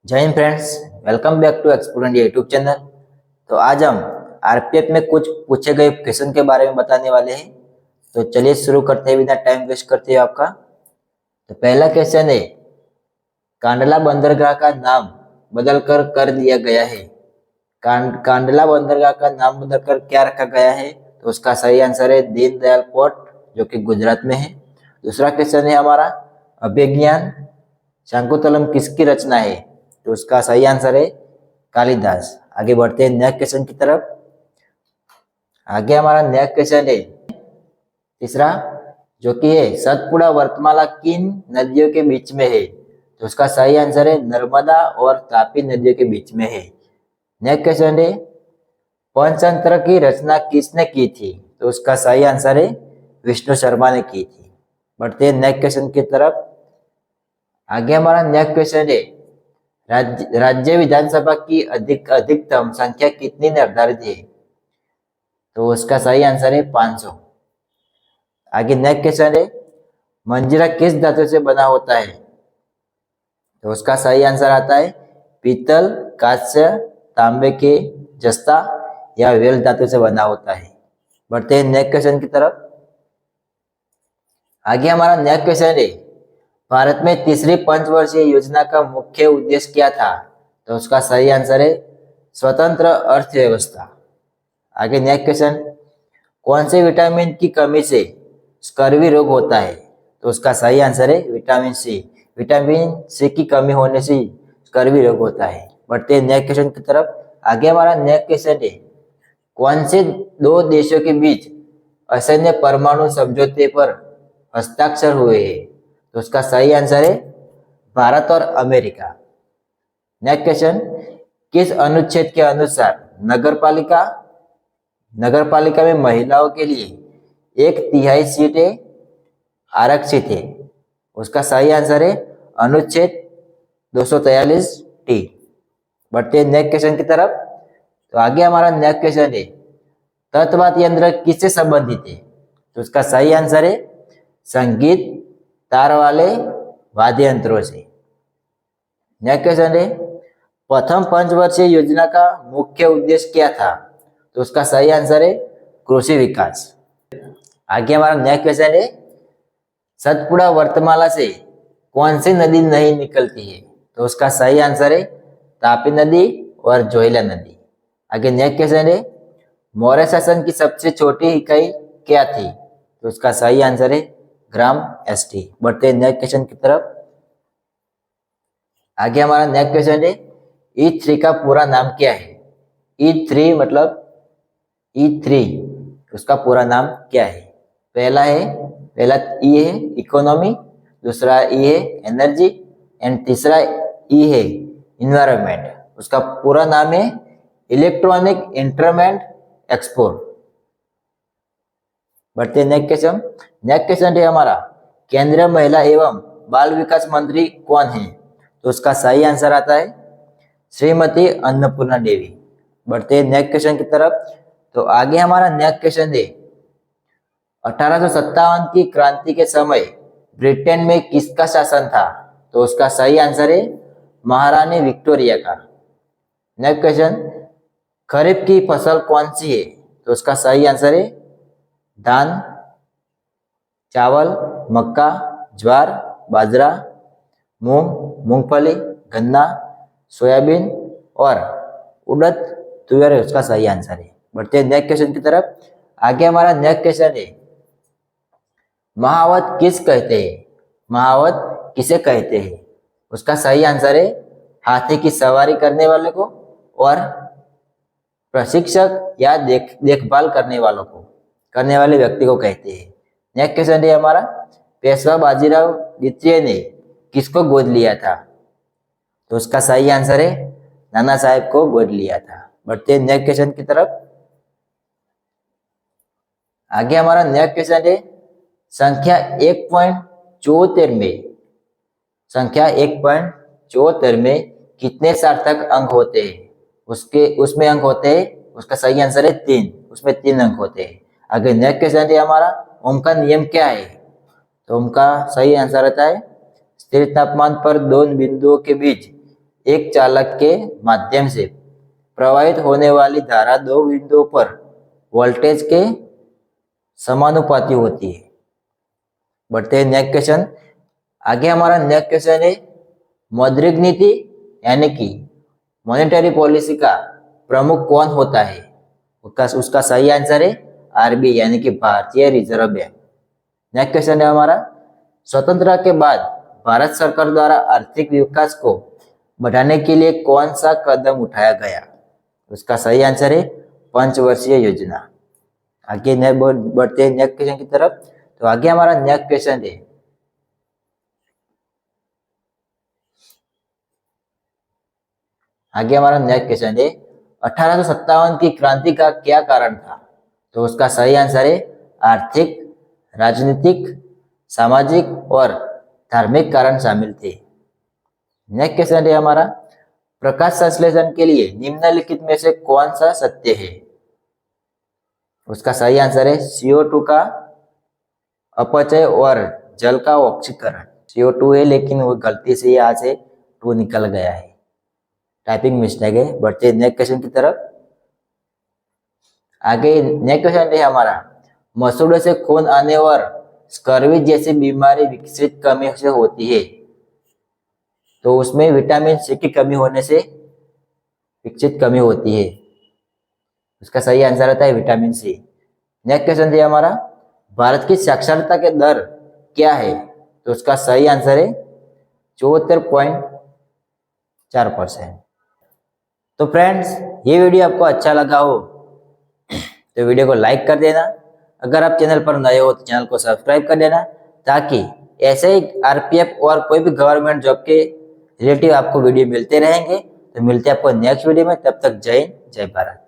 जय Hind friends. Welcome back to explore India YouTube channel. तो आज हम आरपीएफ में कुछ पूछे गए क्वेश्चन के बारे में बताने वाले हैं। तो चलिए शुरू करते हैं बिना टाइम वेस्ट करते हुए आपका। तो पहला क्वेश्चन है, कांडला बंदरगाह का नाम बदलकर कर दिया गया है। कांडला बंदरगाह का नाम बदलकर क्या रखा गया है? तो उसका सही आंसर है दीनदयाल पोर्ट, जो कि गुजरात में है। दूसरा क्वेश्चन है हमारा, अभिज्ञान शाकुंतलम किसकी रचना है? तो उसका सही आंसर है कालिदास। आगे बढ़ते हैं नया क्वेश्चन की तरफ। आगे हमारा नया क्वेश्चन है तीसरा, जो कि है सतपुड़ा वर्तमाला किन नदियों के बीच में है? तो उसका सही आंसर है नर्मदा और तापी नदियों के बीच में है। नेक्स्ट क्वेश्चन है, पंचतंत्र की रचना किसने की थी? तो उसका सही आंसर है विष्णु शर्मा ने की थी। बढ़ते हैं नेक्स्ट क्वेश्चन की तरफ। आगे हमारा नेक्स्ट क्वेश्चन है, राज्य विधानसभा की अधिकतम संख्या कितनी निर्धारित है? तो उसका सही आंसर है 500। आगे नेक्स्ट क्वेश्चन है, मंजीरा किस धातु से बना होता है? तो उसका सही आंसर आता है पीतल, कांस्य, तांबे के जस्ता या वेल धातु से बना होता है। बढ़ते हैं नेक्स्ट क्वेश्चन की तरफ। आगे हमारा नेक्स्ट क्वेश्चन है, भारत में तीसरी पंचवर्षीय योजना का मुख्य उद्देश्य क्या था? तो उसका सही आंसर है स्वतंत्र अर्थव्यवस्था। आगे नेक्स्ट क्वेश्चन, कौन से विटामिन की कमी से स्कर्वी रोग होता है? तो उसका सही आंसर है विटामिन सी। विटामिन सी की कमी होने से स्कर्वी रोग होता है। बढ़ते हैं नेक्स्ट क्वेश्चन की तरफ। आगे हमारा नेक्स्ट क्वेश्चन है, कौन से दो देशों के बीच असैन्य परमाणु समझौते पर हस्ताक्षर हुए हैं? तो उसका सही आंसर है भारत और अमेरिका। नेक्स्ट क्वेश्चन, किस अनुच्छेद के अनुसार नगरपालिका में महिलाओं के लिए 1/3 सीटें आरक्षित है? उसका सही आंसर है अनुच्छेद 243 टी। बढ़ते हैं नेक्स्ट क्वेश्चन की तरफ। तो आगे हमारा नेक्स्ट क्वेश्चन है, तत्वात यंत्र किससे संबंधित है? तो उसका सही आंसर है संगीत तार वाले वाद्य यंत्रों से। नेक्स्ट क्वेश्चन है, प्रथम पंचवर्षीय योजना का मुख्य उद्देश्य क्या था? तो उसका सही आंसर है कृषि विकास। आगे हमारा नेक्स्ट क्वेश्चन है, सतपुड़ा वर्तमाला से कौन सी नदी नहीं निकलती है? तो उसका सही आंसर है तापी नदी और जोहिला नदी। आगे नेक्स्ट क्वेश्चन है, मौर्य शासन की सबसे छोटी इकाई क्या थी? तो उसका सही आंसर है ग्राम एसटी। बढ़ते हैं नेक्स्ट क्वेश्चन की तरफ। आगे हमारा नेक्स्ट क्वेश्चन है, E3 का पूरा नाम क्या है? E3 मतलब E3, उसका पूरा नाम क्या है? पहला E है इकोनॉमी, दूसरा E है एनर्जी एंड तीसरा E है इन्वायरमेंट। उसका पूरा नाम है इलेक्ट्रॉनिक इंटरमेंट एक्सपोर्ट। बढ़ते नेक्स्ट क्वेश्चन। नेक्स्ट क्वेश्चन है हमारा, केंद्रीय महिला एवं बाल विकास मंत्री कौन है? तो उसका सही आंसर आता है श्रीमती अन्नपूर्णा देवी। बढ़ते हैं नेक्स्ट क्वेश्चन की तरफ। तो आगे हमारा नेक्स्ट क्वेश्चन है, 1857 की क्रांति के समय ब्रिटेन में किसका शासन था? तो उसका सही आंसर है महारानी विक्टोरिया का। नेक्स्ट क्वेश्चन, खरीफ की फसल कौन सी है? तो उसका सही आंसर है धान, चावल, मक्का, ज्वार, बाजरा, मूंग, मूंगफली, गन्ना, सोयाबीन और उड़द, तुअर उसका सही आंसर है। बढ़ते हैं नेक्स्ट क्वेश्चन की तरफ। आगे हमारा नेक्स्ट क्वेश्चन है, महावत किस कहते हैं? महावत किसे कहते हैं? उसका सही आंसर है हाथी की सवारी करने वाले को और प्रशिक्षक या देखभाल करने वाले व्यक्ति को कहते हैं। नेक्स्ट क्वेश्चन है हमारा, पेशवा बाजीराव द्वितीय ने किसको गोद लिया था? तो उसका सही आंसर है नाना साहेब को गोद लिया था। बढ़ते हैं नेक्स्ट क्वेश्चन की तरफ। आगे हमारा नेक्स्ट क्वेश्चन है, संख्या 1.74 में कितने सार्थक अंक होते हैं? उसमें अंक होते हैं, उसका सही आंसर है 3, उसमें 3 अंक होते हैं। आगे नेक्स्ट क्वेश्चन है हमारा, ओम का नियम क्या है? तो ओम का सही आंसर आता है स्थिर तापमान पर 2 बिंदुओं के बीच एक चालक के माध्यम से प्रवाहित होने वाली धारा दो बिंदुओं पर वोल्टेज के समानुपाती होती है। बढ़ते हैं नेक्स्ट क्वेश्चन। आगे हमारा नेक्स्ट क्वेश्चन है, मौद्रिक नीति यानी कि मॉनेटरी पॉलिसी का प्रमुख कौन होता है? उसका सही आंसर है आरबीआई यानी कि भारतीय रिजर्व बैंक। नेक्स्ट क्वेश्चन है हमारा, स्वतंत्रता के बाद भारत सरकार द्वारा आर्थिक विकास को बढ़ाने के लिए कौन सा कदम उठाया गया? उसका सही आंसर है पंचवर्षीय योजना। आगे बढ़ते हैं नेक्स्ट क्वेश्चन की तरफ। तो आगे हमारा नेक्स्ट क्वेश्चन है, आगे हमारा नेक्स्ट क्वेश्चन है 1857 की क्रांति का क्या कारण था? तो उसका सही आंसर है आर्थिक, राजनीतिक, सामाजिक और धार्मिक कारण शामिल थे। नेक्स्ट क्वेश्चन है हमारा, प्रकाश संश्लेषण के लिए निम्नलिखित में से कौन सा सत्य है? उसका सही आंसर है CO2 का अपचय और जल का ऑक्सीकरण। CO2 है लेकिन वो गलती से यहाँ से 2 निकल गया है, टाइपिंग मिस्टेक है। बढ़ते नेक्स्ट क्वेश्चन की तरफ। आगे नेक्स्ट क्वेश्चन है हमारा, मसूड़े से खून आने और स्कर्वी जैसी बीमारी विकसित कमी से होती है, तो उसमें विटामिन सी की कमी होने से विकसित कमी होती है। उसका सही आंसर होता है विटामिन सी। नेक्स्ट क्वेश्चन है हमारा, भारत की साक्षरता के दर क्या है? तो उसका सही आंसर है 74.4%। तो फ्रेंड्स, ये वीडियो आपको अच्छा लगा हो तो वीडियो को लाइक कर देना। अगर आप चैनल पर नए हो तो चैनल को सब्सक्राइब कर देना, ताकि ऐसे ही आरपीएफ और कोई भी गवर्नमेंट जॉब के रिलेटिव आपको वीडियो मिलते रहेंगे। तो मिलते हैं आपको नेक्स्ट वीडियो में, तब तक जय हिंद, जय भारत।